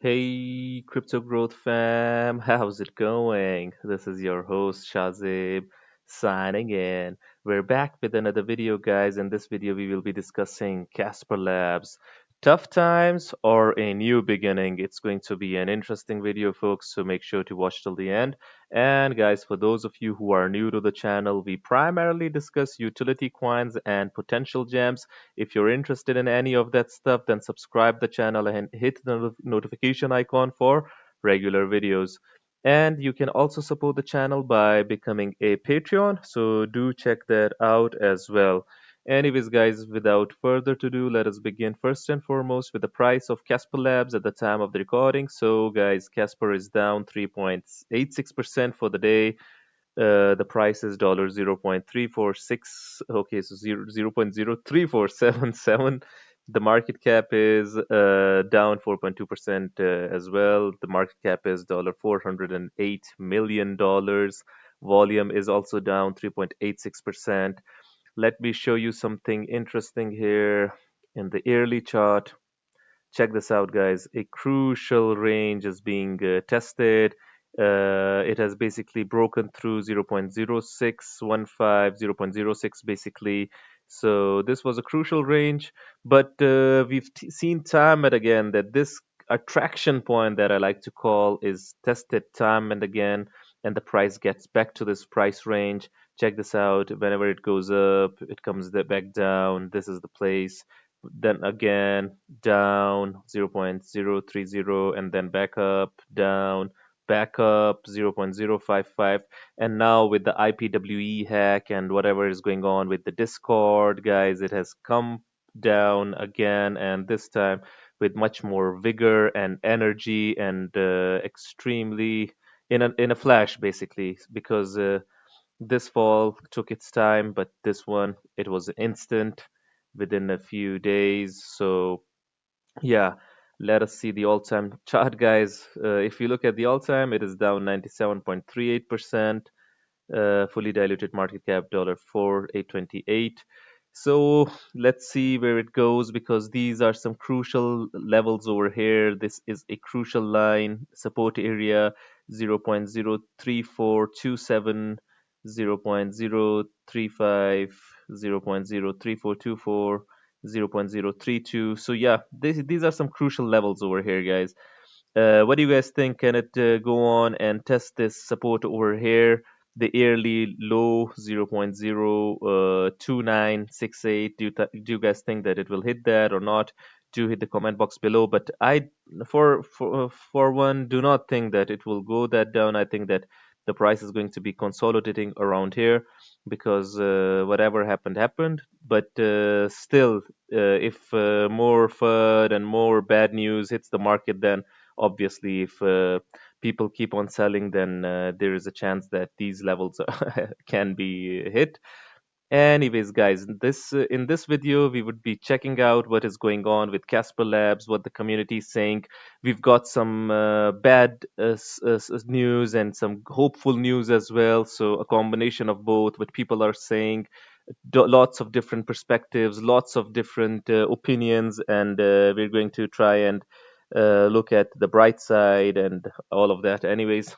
Hey, Crypto Growth fam, how's it going? This is your host Shazib signing in. We're back with another video, guys. In this video, we will be discussing Casper Labs. Tough times or a new beginning? It's going to be an interesting video, folks, so make sure to watch till the end. And, guys, for those of you who are new to the channel, we primarily discuss utility coins and potential gems. If you're interested in any of that stuff, then subscribe the channel and hit the notification icon for regular videos. And you can also support the channel by becoming a Patreon, so do check that out as well. Anyways, guys, without further ado, let us begin first and foremost with the price of Casper Labs at the time of the recording. So, guys, Casper is down 3.86% for the day. The price is dollar 0.346. Okay, so 0.03477. The market cap is down 4.2% as well. The market cap is dollar 408 million. Volume is also down 3.86%. Let me show you something interesting here in the yearly chart. Check this out, guys. A crucial range is being tested. It has basically broken through 0.0615, 0.06 basically. So this was a crucial range, but we've seen time and again that this attraction point that I like to call is tested time and again, and the price gets back to this price range. Check this out. Whenever it goes up, it comes back down. This is the place. Then again, down 0.030, and then back up 0.055. And now with the IPWE hack and whatever is going on with the Discord, guys, it has come down again, and this time with much more vigor and energy and extremely in a flash, basically, because this fall took its time, but this one, it was instant within a few days. So yeah, let us see the all-time chart, guys. If you look at the all-time, it is down 97.38%. Fully diluted market cap $4,828. So let's see where it goes, because these are some crucial levels over here. This is a crucial line support area: 0.03427, 0.035, 0.03424, 0.032. So yeah, these are some crucial levels over here, guys. What do you guys think? Can it go on and test this support over here? The yearly low 0.02968. Do you guys think that it will hit that or not? Do hit the comment box below. But I, for one, do not think that it will go that down. I think that the price is going to be consolidating around here, because whatever happened happened. But still, if more FUD and more bad news hits the market, then obviously, if people keep on selling, then there is a chance that these levels can be hit. Anyways, guys, in this video, we would be checking out what is going on with Casper Labs, what the community is saying. We've got some bad news and some hopeful news as well. So a combination of both, what people are saying, lots of different perspectives, lots of different opinions, and we're going to try and look at the bright side and all of that. Anyways,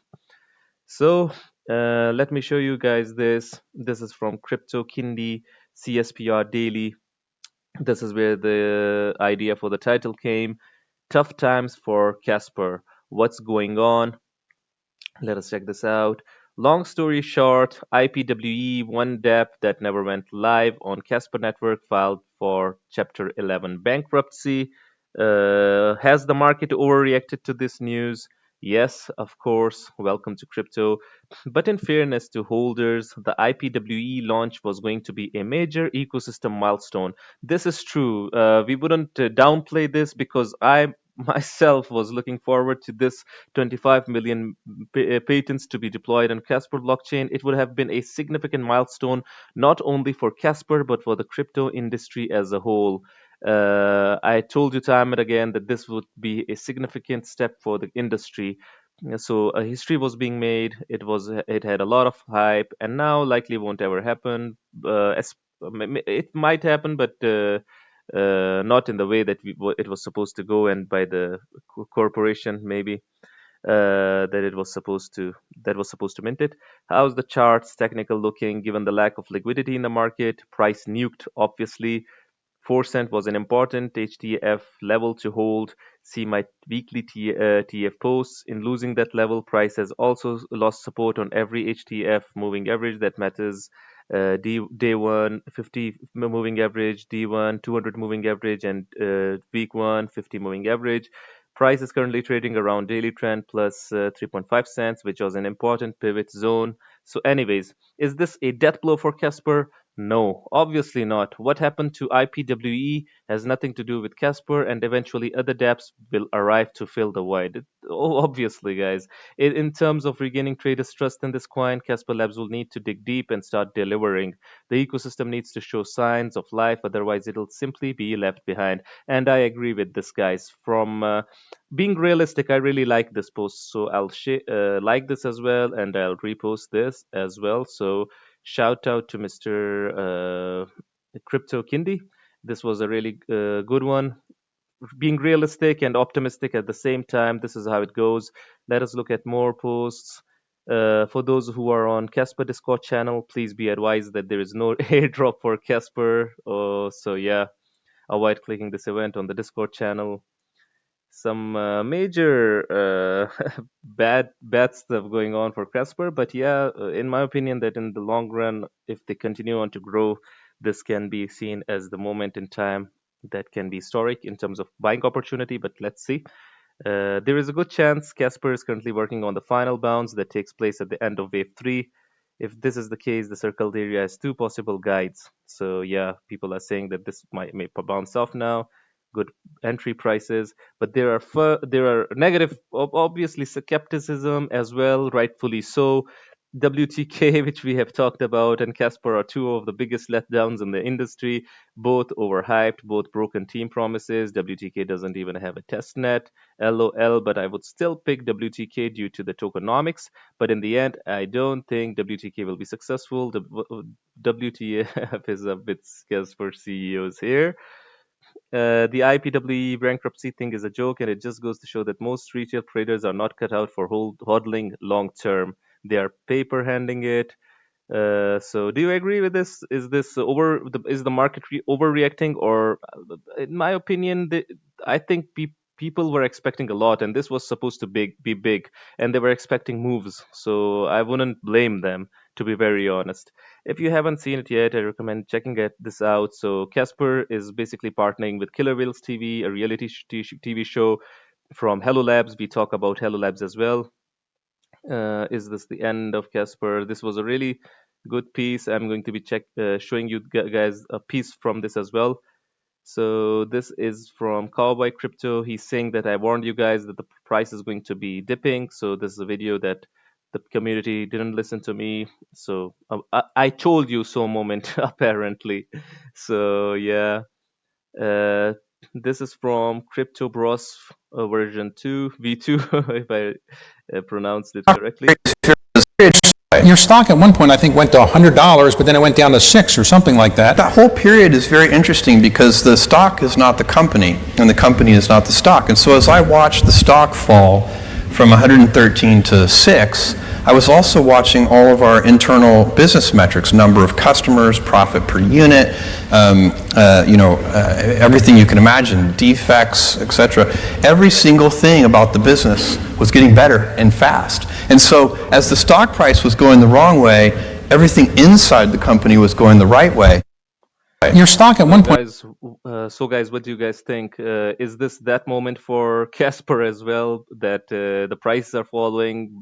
so let me show you guys this. This is from Crypto Kindi CSPR Daily. This is where the idea for the title came. Tough times for Casper. What's going on? Let us check this out. Long story short, IPWE, one DApp that never went live on Casper Network, filed for Chapter 11 bankruptcy. Has the market overreacted to this news? Yes, of course. Welcome to crypto. But in fairness to holders, the IPWE launch was going to be a major ecosystem milestone. This is true. We wouldn't downplay this, because I myself was looking forward to this 25 million patents to be deployed on Casper blockchain. It would have been a significant milestone, not only for Casper, but for the crypto industry as a whole. I told you time and again that this would be a significant step for the industry. So a history was being made. It had a lot of hype, and now likely won't ever happen. It might happen, but not in the way that it was supposed to go, and by the corporation maybe that it was supposed to that was supposed to mint it. How's the charts technical looking given the lack of liquidity in the market? Price nuked, obviously. 4 cent was an important HTF level to hold. See my weekly TF posts. In losing that level, price has also lost support on every HTF moving average that matters. Day one, 50 moving average, D1, 200 moving average, and week one, 50 moving average. Price is currently trading around daily trend plus 3.5 cents, which was an important pivot zone. So, anyways, is this a death blow for Casper? No, obviously not. What happened to IPWE has nothing to do with Casper, and eventually other dApps will arrive to fill the void. Obviously, guys. In terms of regaining traders' trust in this coin, Casper Labs will need to dig deep and start delivering. The ecosystem needs to show signs of life, otherwise, it'll simply be left behind. And I agree with this, guys. From being realistic, I really like this post, so I'll like this as well, and I'll repost this as well. So shout out to Mr. Crypto Kindi. This was a really good one. Being realistic and optimistic at the same time. This is how it goes. Let us look at more posts. For those who are on Casper Discord channel, please be advised that there is no airdrop for Casper. So yeah, avoid clicking this event on the Discord channel. Some major bad stuff going on for Casper, but yeah, in my opinion, that in the long run, if they continue on to grow, this can be seen as the moment in time that can be historic in terms of buying opportunity. But let's see. There is a good chance Casper is currently working on the final bounce that takes place at the end of wave 3. If this is the case, the circled area has two possible guides. So yeah, people are saying that this may bounce off now. Good entry prices, but there are negative, obviously skepticism as well, rightfully so. WTK, which we have talked about, and Casper are two of the biggest letdowns in the industry. Both overhyped, both broken team promises. WTK doesn't even have a test net. LOL, but I would still pick WTK due to the tokenomics. But in the end, I don't think WTK will be successful. The WTF is a bit scarce for CEOs here. The IPWE bankruptcy thing is a joke, and it just goes to show that most retail traders are not cut out for hodling long term. They are paper handing it. So, do you agree with this? Is this is the market overreacting, or, in my opinion, I think people were expecting a lot, and this was supposed to be big, and they were expecting moves. So, I wouldn't blame them, to be very honest. If you haven't seen it yet, I recommend checking this out. So, Casper is basically partnering with Killer Whales TV, a reality TV show from Hello Labs. We talk about Hello Labs as well. Is this the end of Casper? This was a really good piece. I'm going to be showing you guys a piece from this as well. So this is from Cowboy Crypto. He's saying that I warned you guys that the price is going to be dipping. So this is a video that the community didn't listen to me. So I told you so moment apparently. So yeah, uh, this is from Crypto Bros version 2 V2 if I pronounced it correctly. Your stock at one point, I think, went to $100, but then it went down to $6 or something like that. That whole period is very interesting because the stock is not the company, and the company is not the stock. And so as I watched the stock fall from 113 to 6, I was also watching all of our internal business metrics, number of customers, profit per unit, everything you can imagine, defects, etc. Every single thing about the business was getting better and fast. And so as the stock price was going the wrong way, everything inside the company was going the right way. Your stock at one point. Guys, what do you guys think? Is this that moment for Casper as well? That the prices are falling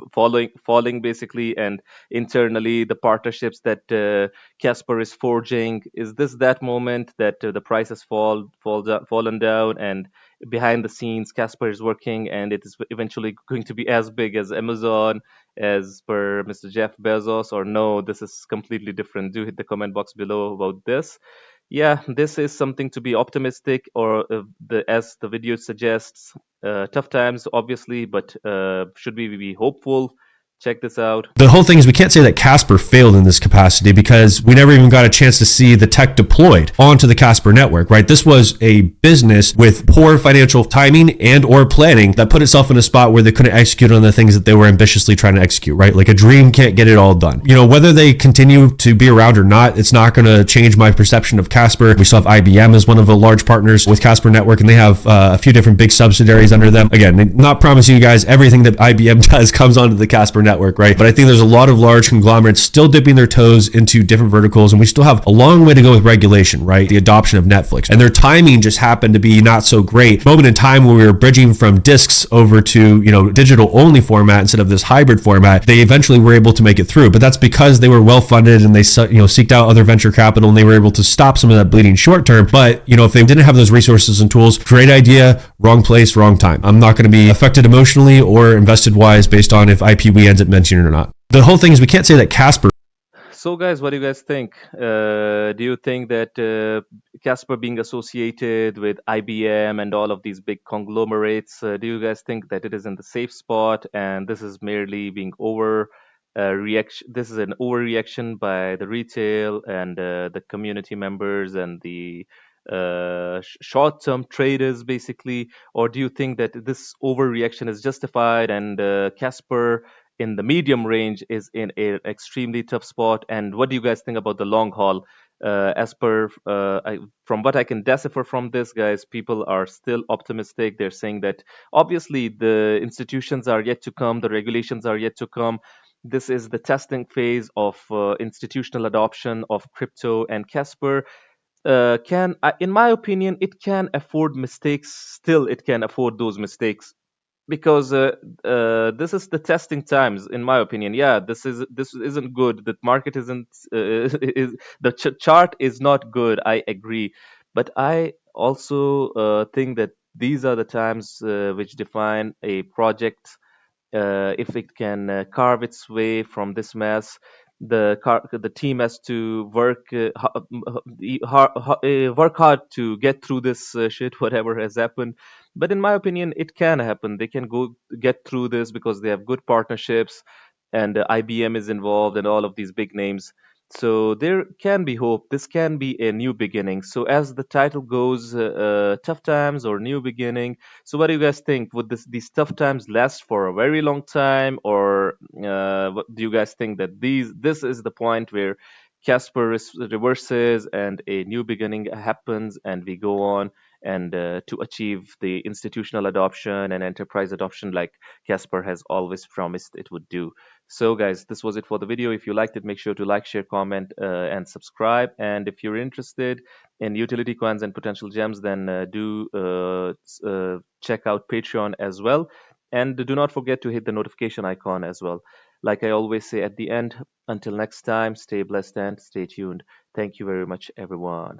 basically, and internally the partnerships that Casper is forging. Is this that moment that the prices fallen down, and behind the scenes Casper is working, and it is eventually going to be as big as Amazon, as per Mr. Jeff Bezos, or no? This is completely different. Do hit the comment box below about this. Yeah, this is something to be optimistic, or as the video suggests, tough times, obviously, but should we be hopeful? Check this out. The whole thing is we can't say that Casper failed in this capacity because we never even got a chance to see the tech deployed onto the Casper network, right? This was a business with poor financial timing and or planning that put itself in a spot where they couldn't execute on the things that they were ambitiously trying to execute, right? Like a dream can't get it all done. You know, whether they continue to be around or not, it's not going to change my perception of Casper. We still have IBM as one of the large partners with Casper Network, and they have a few different big subsidiaries under them. Again, not promising you guys everything that IBM does comes onto the Casper Network, right? But I think there's a lot of large conglomerates still dipping their toes into different verticals, and we still have a long way to go with regulation, right? The adoption of Netflix. And their timing just happened to be not so great. Moment in time when we were bridging from discs over to, digital only format instead of this hybrid format, they eventually were able to make it through. But that's because they were well funded and they, seeked out other venture capital and they were able to stop some of that bleeding short term. But, if they didn't have those resources and tools, great idea, wrong place, wrong time. I'm not going to be affected emotionally or invested wise based on if IPv ends up mentioning it or not. The whole thing is we can't say that Casper. So, guys, what do you guys think? Do you think that Casper being associated with IBM and all of these big conglomerates, do you guys think that it is in the safe spot and this is merely being over reaction? This is an overreaction by the retail and the community members and the short-term traders, basically, or do you think that this overreaction is justified and Casper in the medium range is in an extremely tough spot? And what do you guys think about the long haul? As per from what I can decipher from this, guys, people are still optimistic. They're saying that obviously the institutions are yet to come, the regulations are yet to come. This is the testing phase of institutional adoption of crypto, and Casper in my opinion, it can afford mistakes. Still, it can afford those mistakes because this is the testing times, in my opinion. Yeah, this isn't good. The market isn't is the chart is not good. I agree, but I also think that these are the times which define a project. If it can carve its way from this mess, the team has to work hard to get through this shit, whatever has happened. But in my opinion, it can happen. They can go get through this because they have good partnerships, and IBM is involved, and all of these big names. So there can be hope. This can be a new beginning. So as the title goes, tough times or new beginning. So what do you guys think? Would these tough times last for a very long time, or what do you guys think that this is the point where Casper reverses and a new beginning happens, and we go on and to achieve the institutional adoption and enterprise adoption like Casper has always promised it would do? So, guys, this was it for the video. If you liked it, make sure to like, share, comment, and subscribe. And if you're interested in utility coins and potential gems, then do check out Patreon as well. And do not forget to hit the notification icon as well. Like I always say at the end, until next time, stay blessed and stay tuned. Thank you very much, everyone.